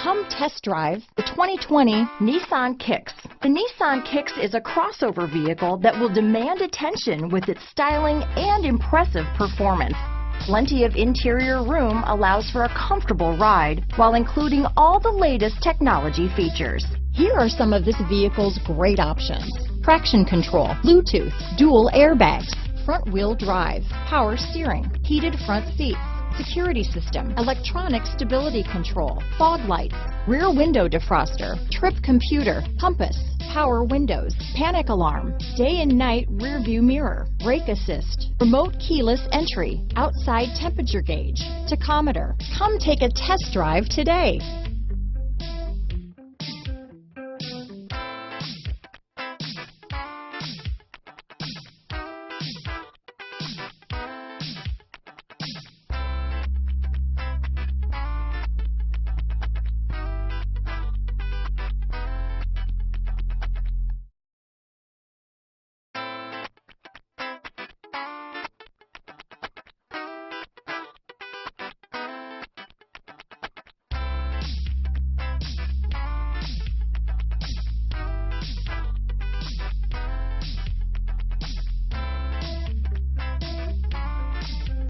Come test drive the 2020 Nissan Kicks. The Nissan Kicks is a crossover vehicle that will demand attention with its styling and impressive performance. Plenty of interior room allows for a comfortable ride while including all the latest technology features. Here are some of this vehicle's great options: traction control, Bluetooth, dual airbags, front wheel drive, power steering, heated front seats, security system, electronic stability control, fog lights, rear window defroster, trip computer, compass, power windows, panic alarm, day and night rear view mirror, brake assist, remote keyless entry, outside temperature gauge, tachometer. Come take a test drive today.